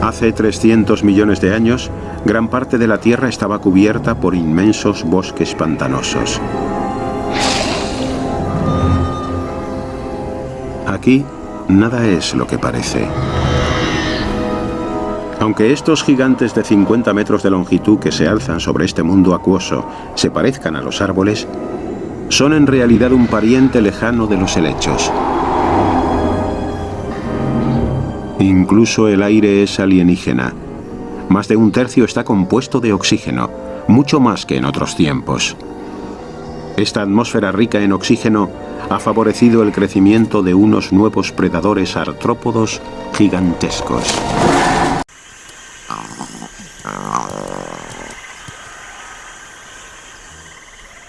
Hace 300 millones de años, gran parte de la Tierra estaba cubierta por inmensos bosques pantanosos. Aquí, nada es lo que parece. Aunque estos gigantes de 50 metros de longitud que se alzan sobre este mundo acuoso se parezcan a los árboles, son en realidad un pariente lejano de los helechos. Incluso el aire es alienígena. Más de un tercio está compuesto de oxígeno, mucho más que en otros tiempos. Esta atmósfera rica en oxígeno ha favorecido el crecimiento de unos nuevos predadores artrópodos gigantescos.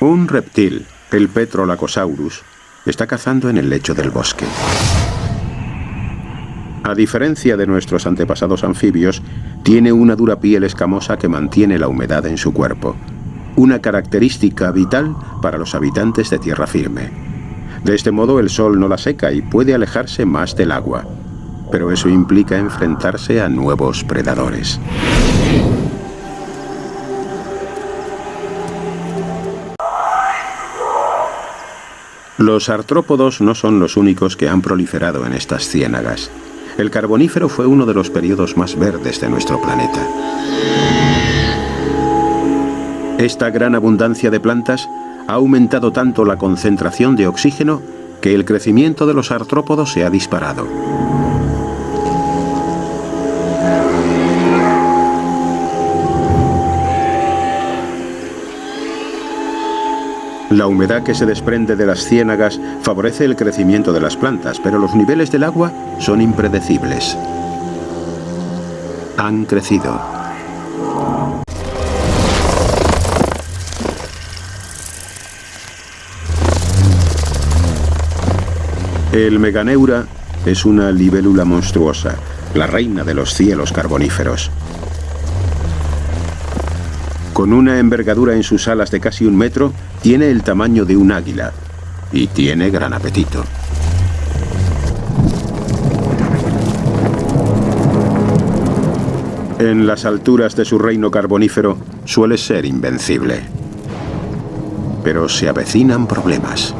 Un reptil, el Petrolacosaurus, está cazando en el lecho del bosque. A diferencia de nuestros antepasados anfibios, tiene una dura piel escamosa que mantiene la humedad en su cuerpo, una característica vital para los habitantes de tierra firme. De este modo el sol no la seca y puede alejarse más del agua, pero eso implica enfrentarse a nuevos predadores. Los artrópodos no son los únicos que han proliferado en estas ciénagas. El Carbonífero fue uno de los periodos más verdes de nuestro planeta. Esta gran abundancia de plantas ha aumentado tanto la concentración de oxígeno que el crecimiento de los artrópodos se ha disparado. La humedad que se desprende de las ciénagas favorece el crecimiento de las plantas, pero los niveles del agua son impredecibles. Han crecido. El Meganeura es una libélula monstruosa, la reina de los cielos carboníferos. Con una envergadura en sus alas de casi 1 metro, tiene el tamaño de un águila y tiene gran apetito. En las alturas de su reino carbonífero suele ser invencible. Pero se avecinan problemas.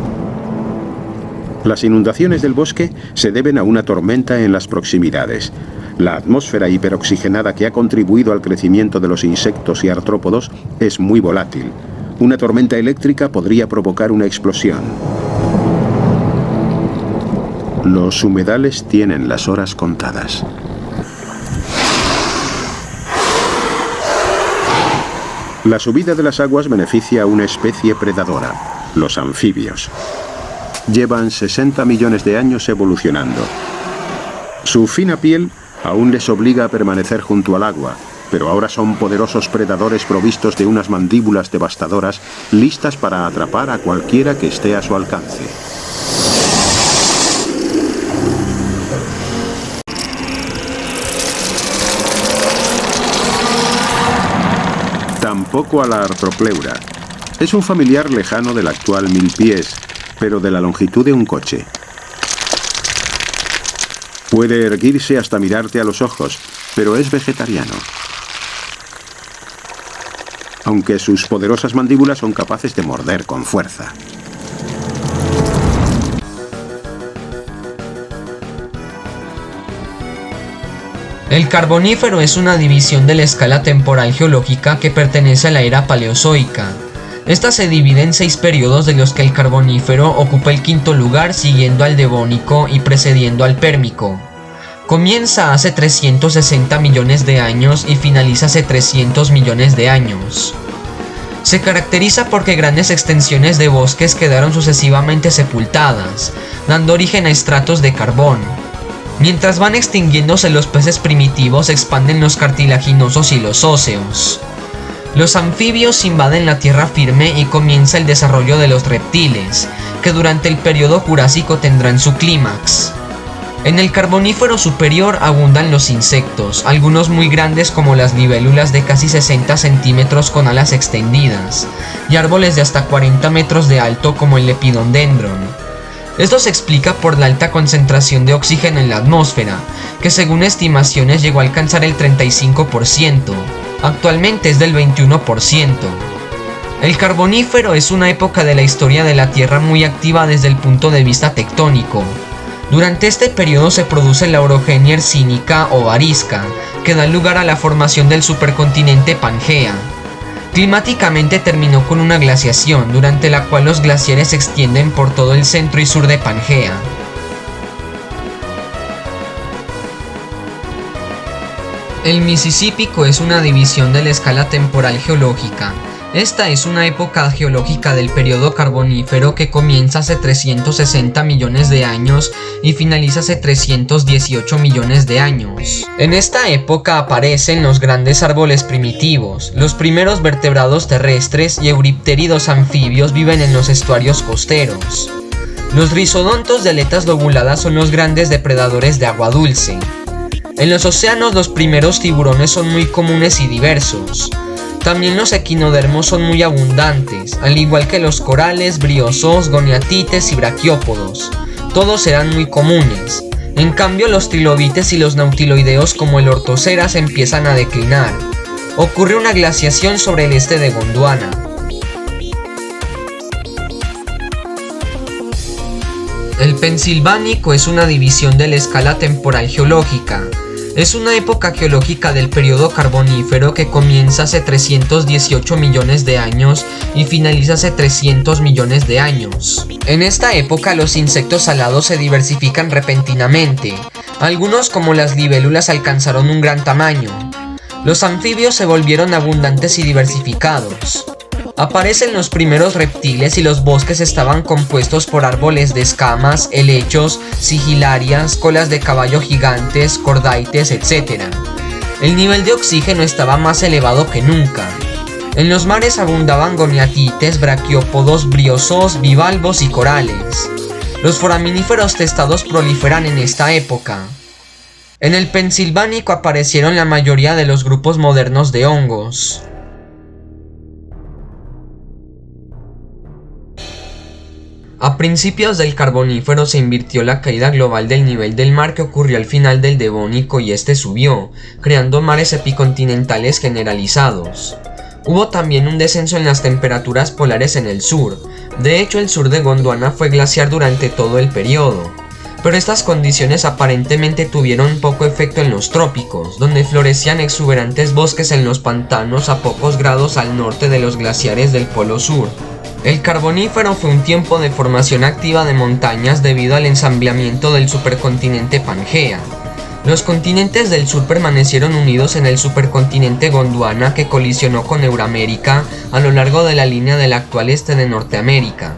Las inundaciones del bosque se deben a una tormenta en las proximidades. La atmósfera hiperoxigenada que ha contribuido al crecimiento de los insectos y artrópodos es muy volátil. Una tormenta eléctrica podría provocar una explosión. Los humedales tienen las horas contadas. La subida de las aguas beneficia a una especie predadora, los anfibios. Llevan 60 millones de años evolucionando. Su fina piel aún les obliga a permanecer junto al agua, pero ahora son poderosos predadores provistos de unas mandíbulas devastadoras, listas para atrapar a cualquiera que esté a su alcance. Tampoco a la Arthropleura. Es un familiar lejano del actual milpiés, pero de la longitud de un coche. Puede erguirse hasta mirarte a los ojos, pero es vegetariano. Aunque sus poderosas mandíbulas son capaces de morder con fuerza. El Carbonífero es una división de la escala temporal geológica que pertenece a la era Paleozoica. Esta se divide en 6 periodos, de los que el Carbonífero ocupa el 5º lugar, siguiendo al Devónico y precediendo al Pérmico. Comienza hace 360 millones de años y finaliza hace 300 millones de años. Se caracteriza porque grandes extensiones de bosques quedaron sucesivamente sepultadas, dando origen a estratos de carbón. Mientras van extinguiéndose los peces primitivos, se expanden los cartilaginosos y los óseos. Los anfibios invaden la tierra firme y comienza el desarrollo de los reptiles, que durante el periodo Jurásico tendrán su clímax. En el Carbonífero superior abundan los insectos, algunos muy grandes como las libélulas de casi 60 centímetros con alas extendidas, y árboles de hasta 40 metros de alto como el Lepidodendron. Esto se explica por la alta concentración de oxígeno en la atmósfera, que según estimaciones llegó a alcanzar el 35%, actualmente es del 21%. El Carbonífero es una época de la historia de la Tierra muy activa desde el punto de vista tectónico. Durante este periodo se produce la orogenia hercínica o arisca, que da lugar a la formación del supercontinente Pangea. Climáticamente terminó con una glaciación, durante la cual los glaciares se extienden por todo el centro y sur de Pangea. El Misisípico es una división de la escala temporal geológica. Esta es una época geológica del periodo Carbonífero que comienza hace 360 millones de años y finaliza hace 318 millones de años. En esta época aparecen los grandes árboles primitivos, los primeros vertebrados terrestres y euripteridos anfibios viven en los estuarios costeros. Los rizodontos de aletas lobuladas son los grandes depredadores de agua dulce. En los océanos los primeros tiburones son muy comunes y diversos. También los equinodermos son muy abundantes, al igual que los corales, briozoos, goniatites y braquiópodos. Todos eran muy comunes. En cambio, los trilobites y los nautiloideos como el ortoceras empiezan a declinar. Ocurre una glaciación sobre el este de Gondwana. El Pensilvánico es una división de la escala temporal geológica. Es una época geológica del periodo Carbonífero que comienza hace 318 millones de años y finaliza hace 300 millones de años. En esta época los insectos alados se diversifican repentinamente. Algunos como las libélulas alcanzaron un gran tamaño. Los anfibios se volvieron abundantes y diversificados. Aparecen los primeros reptiles y los bosques estaban compuestos por árboles de escamas, helechos, sigilarias, colas de caballo gigantes, cordaites, etc. El nivel de oxígeno estaba más elevado que nunca. En los mares abundaban goniatites, braquiópodos, briozoos, bivalvos y corales. Los foraminíferos testados proliferan en esta época. En el Pensilvánico aparecieron la mayoría de los grupos modernos de hongos. A principios del Carbonífero se invirtió la caída global del nivel del mar que ocurrió al final del Devónico y este subió, creando mares epicontinentales generalizados. Hubo también un descenso en las temperaturas polares en el sur. De hecho, el sur de Gondwana fue glaciar durante todo el periodo. Pero estas condiciones aparentemente tuvieron poco efecto en los trópicos, donde florecían exuberantes bosques en los pantanos a pocos grados al norte de los glaciares del Polo Sur. El Carbonífero fue un tiempo de formación activa de montañas debido al ensambleamiento del supercontinente Pangea. Los continentes del sur permanecieron unidos en el supercontinente Gondwana que colisionó con Euramérica a lo largo de la línea del actual este de Norteamérica.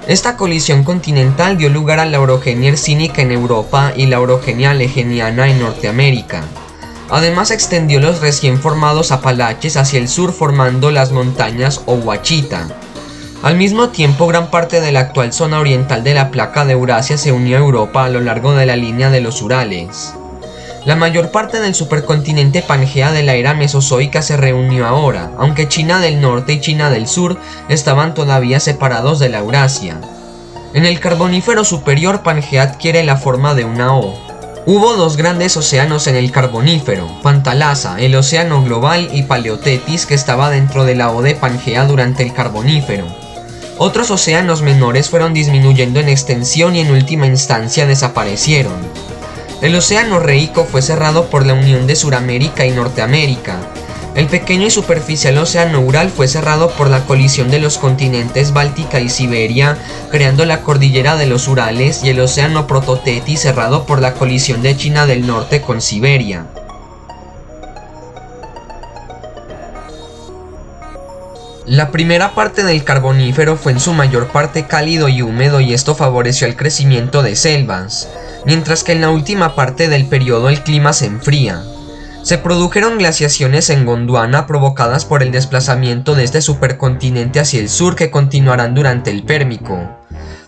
Esta colisión continental dio lugar a la orogenia hercínica en Europa y la orogenia alegeniana en Norteamérica. Además extendió los recién formados Apalaches hacia el sur formando las montañas Ouachita. Al mismo tiempo, gran parte de la actual zona oriental de la placa de Eurasia se unió a Europa a lo largo de la línea de los Urales. La mayor parte del supercontinente Pangea de la era mesozoica se reunió ahora, aunque China del Norte y China del Sur estaban todavía separados de la Eurasia. En el Carbonífero superior, Pangea adquiere la forma de una O. Hubo dos grandes océanos en el Carbonífero, Pantalasa, el océano global, y Paleotetis, que estaba dentro de la O de Pangea durante el Carbonífero. Otros océanos menores fueron disminuyendo en extensión y en última instancia desaparecieron. El océano Reico fue cerrado por la unión de Suramérica y Norteamérica. El pequeño y superficial océano Ural fue cerrado por la colisión de los continentes Báltica y Siberia, creando la cordillera de los Urales, y el océano Prototetis cerrado por la colisión de China del Norte con Siberia. La primera parte del Carbonífero fue en su mayor parte cálido y húmedo y esto favoreció el crecimiento de selvas, mientras que en la última parte del periodo el clima se enfría. Se produjeron glaciaciones en Gondwana provocadas por el desplazamiento de este supercontinente hacia el sur que continuarán durante el Pérmico.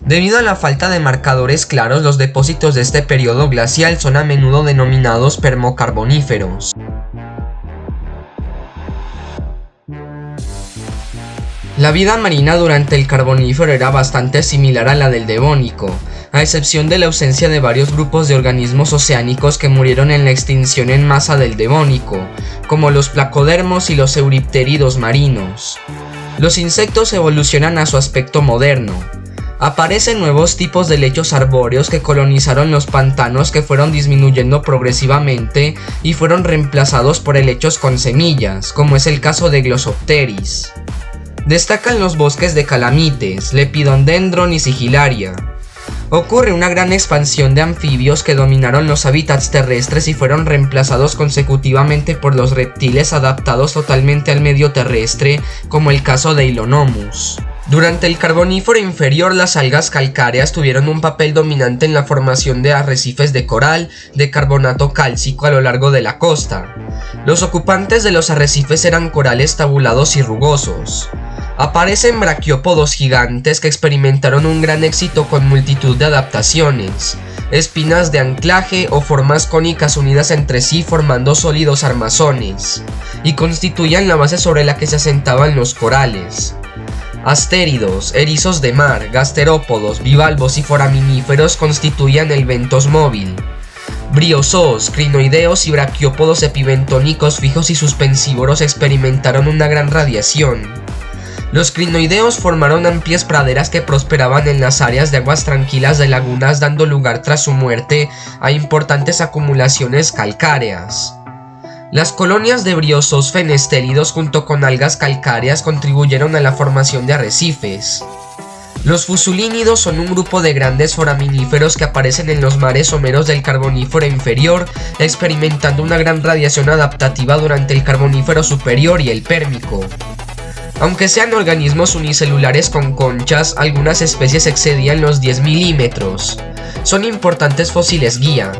Debido a la falta de marcadores claros, los depósitos de este periodo glacial son a menudo denominados permocarboníferos. La vida marina durante el Carbonífero era bastante similar a la del Devónico. a excepción de la ausencia de varios grupos de organismos oceánicos que murieron en la extinción en masa del Devónico, como los placodermos y los euripteridos marinos. Los insectos evolucionan a su aspecto moderno. Aparecen nuevos tipos de lechos arbóreos que colonizaron los pantanos, que fueron disminuyendo progresivamente y fueron reemplazados por helechos con semillas, como es el caso de Glossopteris. Destacan los bosques de calamites, Lepidodendron y Sigillaria. Ocurre una gran expansión de anfibios que dominaron los hábitats terrestres y fueron reemplazados consecutivamente por los reptiles adaptados totalmente al medio terrestre, como el caso de Hylonomus. Durante el Carbonífero inferior, las algas calcáreas tuvieron un papel dominante en la formación de arrecifes de coral de carbonato cálcico a lo largo de la costa. Los ocupantes de los arrecifes eran corales tabulados y rugosos. Aparecen braquiópodos gigantes que experimentaron un gran éxito con multitud de adaptaciones, espinas de anclaje o formas cónicas unidas entre sí formando sólidos armazones, y constituían la base sobre la que se asentaban los corales. Astéridos, erizos de mar, gasterópodos, bivalvos y foraminíferos constituían el bentos móvil. Briozoos, crinoideos y braquiópodos epibentónicos fijos y suspensívoros experimentaron una gran radiación. Los crinoideos formaron amplias praderas que prosperaban en las áreas de aguas tranquilas de lagunas, dando lugar tras su muerte a importantes acumulaciones calcáreas. Las colonias de briozoos fenestélidos junto con algas calcáreas contribuyeron a la formación de arrecifes. Los fusulínidos son un grupo de grandes foraminíferos que aparecen en los mares someros del Carbonífero inferior, experimentando una gran radiación adaptativa durante el Carbonífero superior y el Pérmico. Aunque sean organismos unicelulares con conchas, algunas especies excedían los 10 milímetros. Son importantes fósiles guía.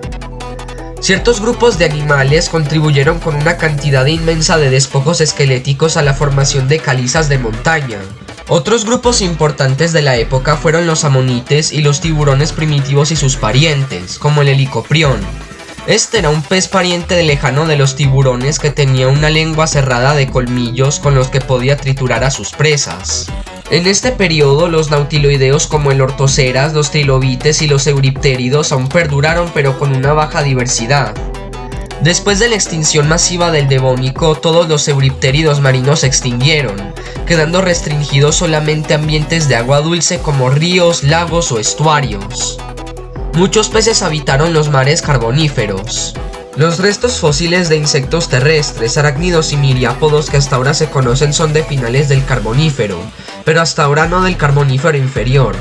Ciertos grupos de animales contribuyeron con una cantidad inmensa de despojos esqueléticos a la formación de calizas de montaña. Otros grupos importantes de la época fueron los amonites y los tiburones primitivos y sus parientes, como el helicoprión. Este era un pez pariente lejano de los tiburones que tenía una lengua cerrada de colmillos con los que podía triturar a sus presas. En este periodo, los nautiloideos como el ortoceras, los trilobites y los euripteridos aún perduraron, pero con una baja diversidad. Después de la extinción masiva del Devónico, todos los euripteridos marinos se extinguieron, quedando restringidos solamente ambientes de agua dulce como ríos, lagos o estuarios. Muchos peces habitaron los mares carboníferos. Los restos fósiles de insectos terrestres, arácnidos y miriápodos que hasta ahora se conocen son de finales del Carbonífero, pero hasta ahora no del Carbonífero inferior.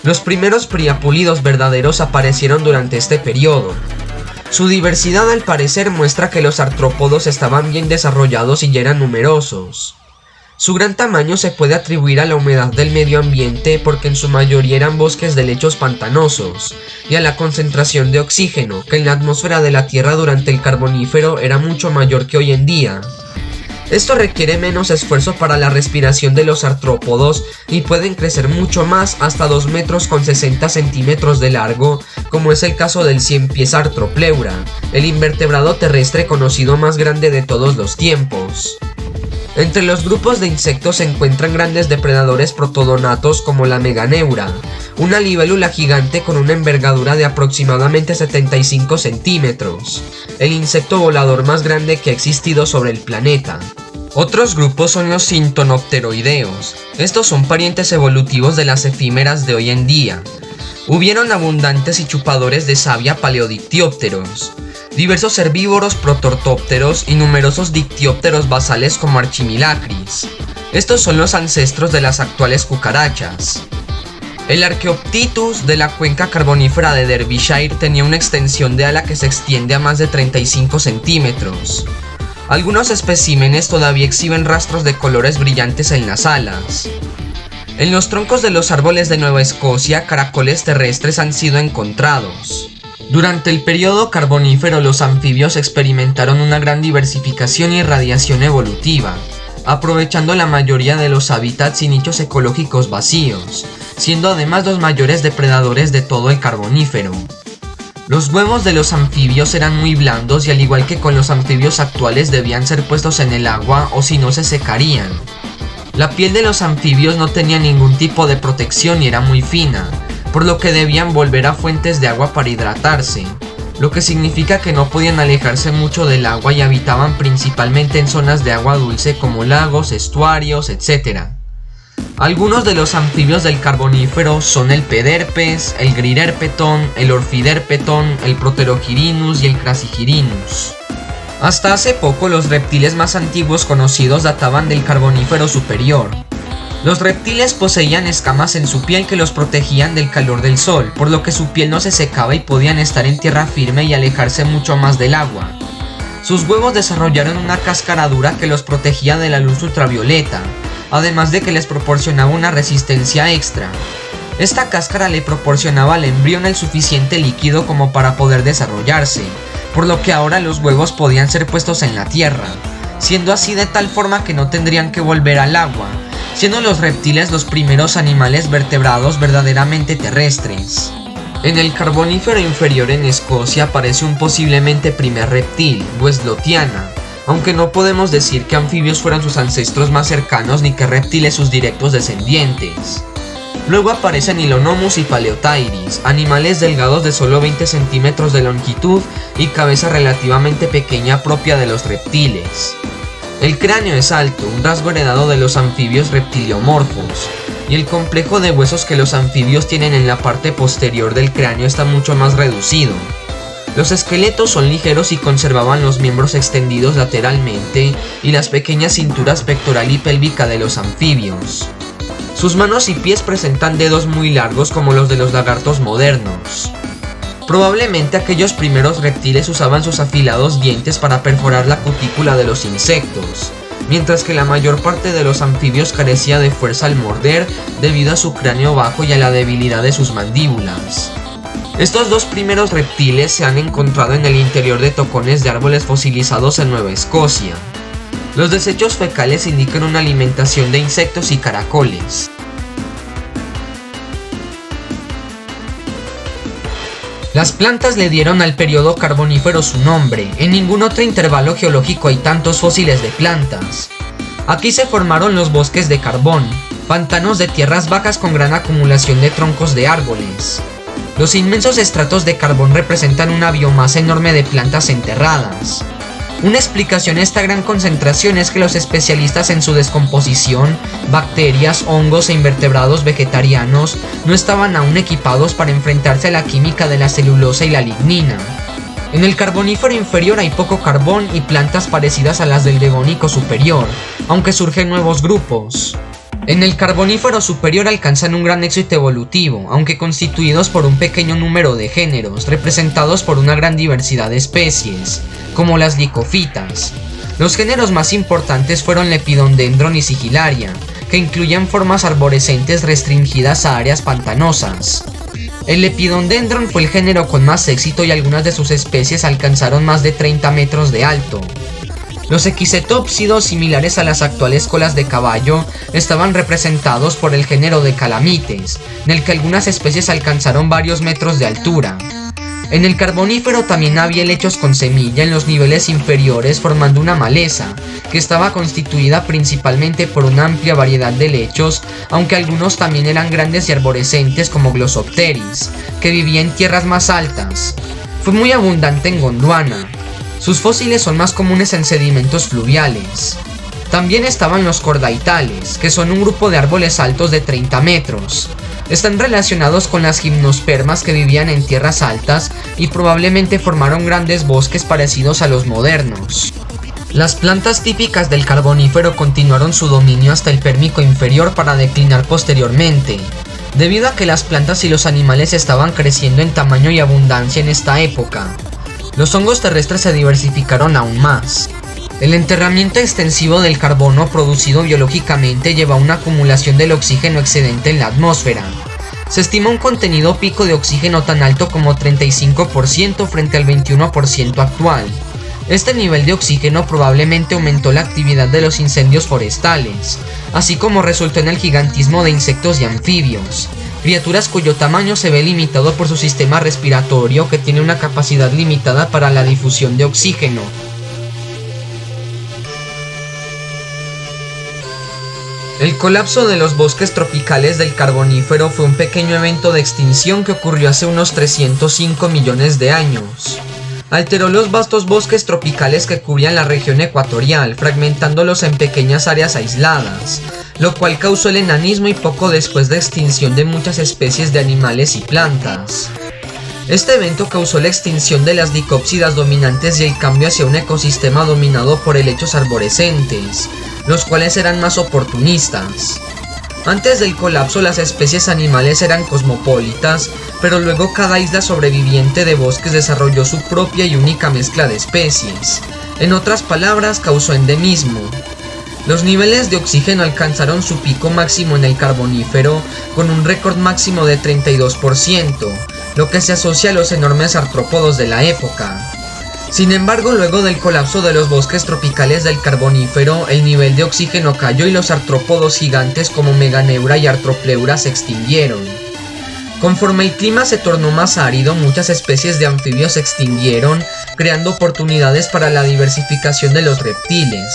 Los primeros priapulidos verdaderos aparecieron durante este periodo. Su diversidad al parecer muestra que los artrópodos estaban bien desarrollados y ya eran numerosos. Su gran tamaño se puede atribuir a la humedad del medio ambiente porque en su mayoría eran bosques de lechos pantanosos, y a la concentración de oxígeno, que en la atmósfera de la Tierra durante el Carbonífero era mucho mayor que hoy en día. Esto requiere menos esfuerzo para la respiración de los artrópodos y pueden crecer mucho más, hasta 2 metros con 60 centímetros de largo, como es el caso del 100 pies Arthropleura, el invertebrado terrestre conocido más grande de todos los tiempos. Entre los grupos de insectos se encuentran grandes depredadores protodonatos como la meganeura, una libélula gigante con una envergadura de aproximadamente 75 centímetros, el insecto volador más grande que ha existido sobre el planeta. Otros grupos son los sintonopteroideos. Estos son parientes evolutivos de las efímeras de hoy en día. Hubieron abundantes y chupadores de savia paleodictiópteros, diversos herbívoros protortópteros y numerosos dictiópteros basales como Archimilacris. Estos son los ancestros de las actuales cucarachas. El Archaeoptitus de la cuenca carbonífera de Derbyshire tenía una extensión de ala que se extiende a más de 35 centímetros. Algunos especímenes todavía exhiben rastros de colores brillantes en las alas. En los troncos de los árboles de Nueva Escocia, caracoles terrestres han sido encontrados. Durante el periodo carbonífero, los anfibios experimentaron una gran diversificación y radiación evolutiva, aprovechando la mayoría de los hábitats y nichos ecológicos vacíos, siendo además los mayores depredadores de todo el Carbonífero. Los huevos de los anfibios eran muy blandos y, al igual que con los anfibios actuales, debían ser puestos en el agua o si no se secarían. La piel de los anfibios no tenía ningún tipo de protección y era muy fina, por lo que debían volver a fuentes de agua para hidratarse, lo que significa que no podían alejarse mucho del agua y habitaban principalmente en zonas de agua dulce como lagos, estuarios, etc. Algunos de los anfibios del Carbonífero son el Pederpes, el Grirerpeton, el Orfiderpeton, el Proterogyrinus y el Crassigyrinus. Hasta hace poco los reptiles más antiguos conocidos databan del Carbonífero superior. Los reptiles poseían escamas en su piel que los protegían del calor del sol, por lo que su piel no se secaba y podían estar en tierra firme y alejarse mucho más del agua. Sus huevos desarrollaron una cáscara dura que los protegía de la luz ultravioleta, además de que les proporcionaba una resistencia extra. Esta cáscara le proporcionaba al embrión el suficiente líquido como para poder desarrollarse, por lo que ahora los huevos podían ser puestos en la tierra, siendo así de tal forma que no tendrían que volver al agua, siendo los reptiles los primeros animales vertebrados verdaderamente terrestres. En el Carbonífero inferior en Escocia aparece un posiblemente primer reptil, Westlothiana, aunque no podemos decir que anfibios fueran sus ancestros más cercanos ni que reptiles sus directos descendientes. Luego aparecen Hylonomus y Paleotairis, animales delgados de solo 20 centímetros de longitud y cabeza relativamente pequeña propia de los reptiles. El cráneo es alto, un rasgo heredado de los anfibios reptiliomorfos, y el complejo de huesos que los anfibios tienen en la parte posterior del cráneo está mucho más reducido. Los esqueletos son ligeros y conservaban los miembros extendidos lateralmente y las pequeñas cinturas pectoral y pélvica de los anfibios. Sus manos y pies presentan dedos muy largos como los de los lagartos modernos. Probablemente aquellos primeros reptiles usaban sus afilados dientes para perforar la cutícula de los insectos, mientras que la mayor parte de los anfibios carecía de fuerza al morder debido a su cráneo bajo y a la debilidad de sus mandíbulas. Estos dos primeros reptiles se han encontrado en el interior de tocones de árboles fosilizados en Nueva Escocia. Los desechos fecales indican una alimentación de insectos y caracoles. Las plantas le dieron al periodo Carbonífero su nombre. En ningún otro intervalo geológico hay tantos fósiles de plantas. Aquí se formaron los bosques de carbón, pantanos de tierras bajas con gran acumulación de troncos de árboles. Los inmensos estratos de carbón representan una biomasa enorme de plantas enterradas. Una explicación a esta gran concentración es que los especialistas en su descomposición, bacterias, hongos e invertebrados vegetarianos, no estaban aún equipados para enfrentarse a la química de la celulosa y la lignina. En el Carbonífero inferior hay poco carbón y plantas parecidas a las del Devónico superior, aunque surgen nuevos grupos. En el Carbonífero superior alcanzan un gran éxito evolutivo, aunque constituidos por un pequeño número de géneros, representados por una gran diversidad de especies, como las licofitas. Los géneros más importantes fueron Lepidodendron y Sigillaria, que incluyen formas arborescentes restringidas a áreas pantanosas. El Lepidodendron fue el género con más éxito y algunas de sus especies alcanzaron más de 30 metros de alto. Los equisetópsidos, similares a las actuales colas de caballo, estaban representados por el género de Calamites, en el que algunas especies alcanzaron varios metros de altura. En el Carbonífero también había helechos con semilla en los niveles inferiores, formando una maleza, que estaba constituida principalmente por una amplia variedad de helechos, aunque algunos también eran grandes y arborescentes como Glossopteris, que vivía en tierras más altas. Fue muy abundante en Gondwana. Sus fósiles son más comunes en sedimentos fluviales. También estaban los cordaitales, que son un grupo de árboles altos de 30 metros. Están relacionados con las gimnospermas que vivían en tierras altas y probablemente formaron grandes bosques parecidos a los modernos. Las plantas típicas del Carbonífero continuaron su dominio hasta el Pérmico inferior para declinar posteriormente, debido a que las plantas y los animales estaban creciendo en tamaño y abundancia en esta época. Los hongos terrestres se diversificaron aún más. El enterramiento extensivo del carbono producido biológicamente lleva a una acumulación del oxígeno excedente en la atmósfera. Se estima un contenido pico de oxígeno tan alto como 35% frente al 21% actual. Este nivel de oxígeno probablemente aumentó la actividad de los incendios forestales, así como resultó en el gigantismo de insectos y anfibios, criaturas cuyo tamaño se ve limitado por su sistema respiratorio, que tiene una capacidad limitada para la difusión de oxígeno. El colapso de los bosques tropicales del Carbonífero fue un pequeño evento de extinción que ocurrió hace unos 305 millones de años. Alteró los vastos bosques tropicales que cubrían la región ecuatorial, fragmentándolos en pequeñas áreas aisladas, lo cual causó el enanismo y poco después de extinción de muchas especies de animales y plantas. Este evento causó la extinción de las dicópsidas dominantes y el cambio hacia un ecosistema dominado por helechos arborescentes, los cuales eran más oportunistas. Antes del colapso las especies animales eran cosmopolitas, pero luego cada isla sobreviviente de bosques desarrolló su propia y única mezcla de especies. En otras palabras, causó endemismo. Los niveles de oxígeno alcanzaron su pico máximo en el Carbonífero, con un récord máximo de 32%, lo que se asocia a los enormes artrópodos de la época. Sin embargo, luego del colapso de los bosques tropicales del Carbonífero, el nivel de oxígeno cayó y los artrópodos gigantes como Meganeura y Arthropleura se extinguieron. Conforme el clima se tornó más árido, muchas especies de anfibios se extinguieron, creando oportunidades para la diversificación de los reptiles,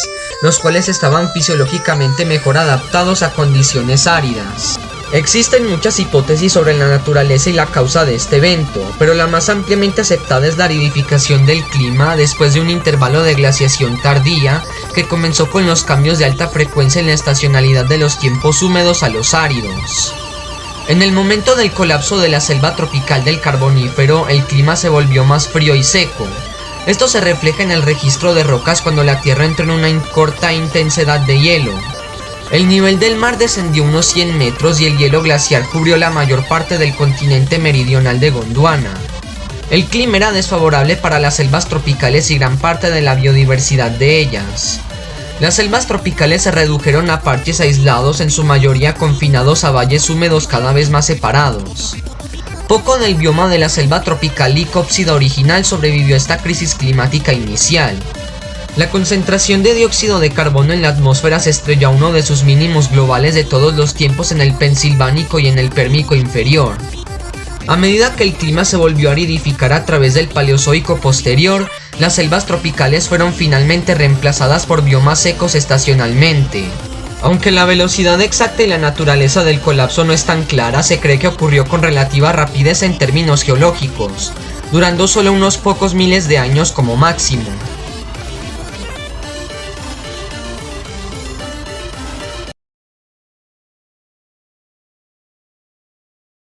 los cuales estaban fisiológicamente mejor adaptados a condiciones áridas. Existen muchas hipótesis sobre la naturaleza y la causa de este evento, pero la más ampliamente aceptada es la aridificación del clima después de un intervalo de glaciación tardía que comenzó con los cambios de alta frecuencia en la estacionalidad de los tiempos húmedos a los áridos. En el momento del colapso de la selva tropical del Carbonífero, el clima se volvió más frío y seco. Esto se refleja en el registro de rocas cuando la Tierra entró en una corta intensidad de hielo. El nivel del mar descendió unos 100 metros y el hielo glaciar cubrió la mayor parte del continente meridional de Gondwana. El clima era desfavorable para las selvas tropicales y gran parte de la biodiversidad de ellas. Las selvas tropicales se redujeron a parches aislados, en su mayoría confinados a valles húmedos cada vez más separados. Poco del bioma de la selva tropical licópsida original sobrevivió a esta crisis climática inicial. La concentración de dióxido de carbono en la atmósfera se estrelló a uno de sus mínimos globales de todos los tiempos en el Pensilvánico y en el Pérmico inferior. A medida que el clima se volvió a aridificar a través del Paleozoico posterior, las selvas tropicales fueron finalmente reemplazadas por biomas secos estacionalmente. Aunque la velocidad exacta y la naturaleza del colapso no es tan clara, se cree que ocurrió con relativa rapidez en términos geológicos, durando solo unos pocos miles de años como máximo.